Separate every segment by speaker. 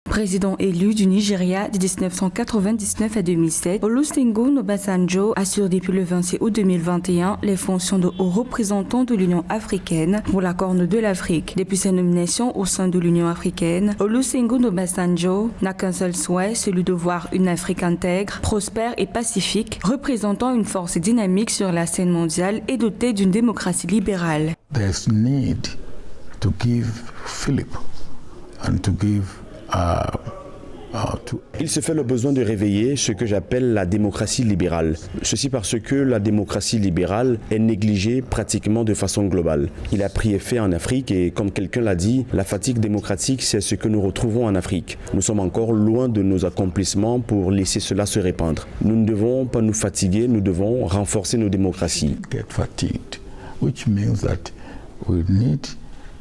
Speaker 1: Président élu du Nigeria de 1999 à 2007, Olusegun Obasanjo assure depuis le 26 août 2021 les fonctions de haut représentant de l'Union africaine pour la Corne de l'Afrique. Depuis sa nomination au sein de l'Union africaine, Olusegun Obasanjo n'a qu'un seul souhait, celui de voir une Afrique intègre, prospère et pacifique, représentant une force dynamique sur la scène mondiale et dotée d'une démocratie libérale.
Speaker 2: There's need to give Philip and to give
Speaker 3: Il se fait le besoin de réveiller ce que j'appelle la démocratie libérale. Ceci parce que la démocratie libérale est négligée pratiquement de façon globale. Il a pris effet en Afrique et comme quelqu'un l'a dit, la fatigue démocratique, c'est ce que nous retrouvons en Afrique. Nous sommes encore loin de nos accomplissements pour laisser cela se répandre. Nous ne devons pas nous fatiguer, nous devons renforcer nos démocraties.
Speaker 2: Get fatigued, which means that we need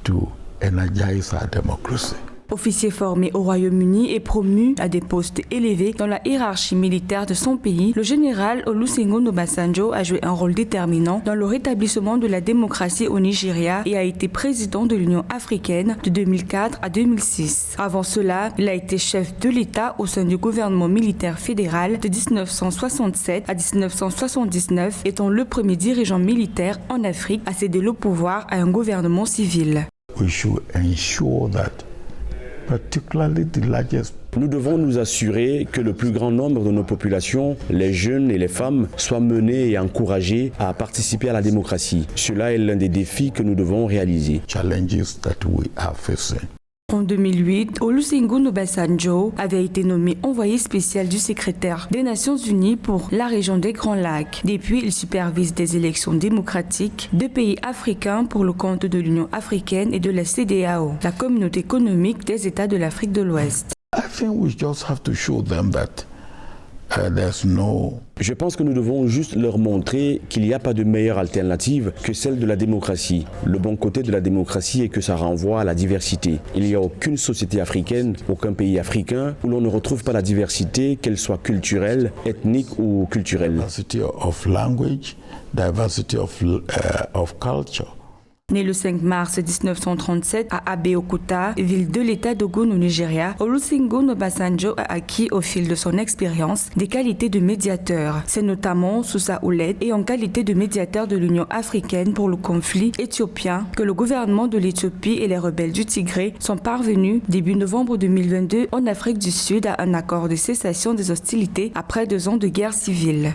Speaker 2: to energize our democracy.
Speaker 1: Officier formé au Royaume-Uni et promu à des postes élevés dans la hiérarchie militaire de son pays, le général Olusegun Obasanjo a joué un rôle déterminant dans le rétablissement de la démocratie au Nigeria et a été président de l'Union africaine de 2004 à 2006. Avant cela, il a été chef de l'État au sein du gouvernement militaire fédéral de 1967 à 1979, étant le premier dirigeant militaire en Afrique à céder le pouvoir à un gouvernement civil.
Speaker 2: We should ensure that
Speaker 3: Nous devons nous assurer que le plus grand nombre de nos populations, les jeunes et les femmes, soient menés et encouragés à participer à la démocratie. Cela est l'un des défis que nous devons réaliser.
Speaker 1: En 2008, Olusegun Obasanjo avait été nommé envoyé spécial du secrétaire des Nations Unies pour la région des Grands Lacs. Depuis, il supervise des élections démocratiques de pays africains pour le compte de l'Union africaine et de la CEDEAO, la communauté économique des États de l'Afrique de l'Ouest.
Speaker 3: Je pense que nous devons juste leur montrer qu'il n'y a pas de meilleure alternative que celle de la démocratie. Le bon côté de la démocratie est que ça renvoie à la diversité. Il n'y a aucune société africaine, aucun pays africain où l'on ne retrouve pas la diversité, qu'elle soit culturelle, ethnique ou culturelle.
Speaker 2: Diversity of language, diversity of culture.
Speaker 1: Né le 5 mars 1937 à Abeokuta, ville de l'État d'Ogun au Nigeria, Olusegun Obasanjo a acquis au fil de son expérience des qualités de médiateur. C'est notamment sous sa houlette et en qualité de médiateur de l'Union africaine pour le conflit éthiopien que le gouvernement de l'Éthiopie et les rebelles du Tigré sont parvenus début novembre 2022 en Afrique du Sud à un accord de cessation des hostilités après 2 ans de guerre civile.